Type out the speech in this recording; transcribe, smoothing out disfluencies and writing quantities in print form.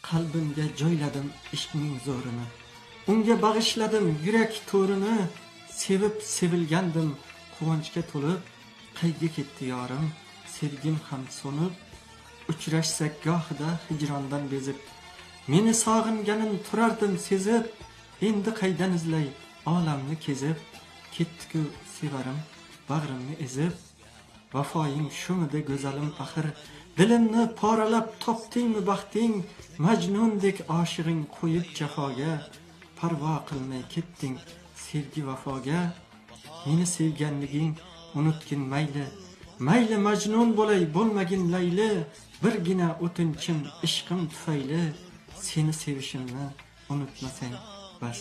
qalbimga joyladim ishqning zo'rini. Unga bag'ishladim yurak to'rini, sevib sevilgandim quvonchga to'lib, qayga ketdi yorim, sevgim ham so'nib, uchrashsak gohida hijrondan bezib, meni sog'inganin turardim sezib, endi qaydan izlay olamni kezib, ketdi-ku sevarim bag'rimni ezib, vafoying shumidi go'zalim axir, dilimni poralab topdingmi baxting, majnundek oshig'ing qo'yib jafoga, parvo qilmay ketding sevgi vafoga, meni sevganliging unutgin mayli, mayli majnun bo'lay bo'lmagin layli, birgina o'tinchim ishqim tufayli, seni sevishimni unutmasang bas.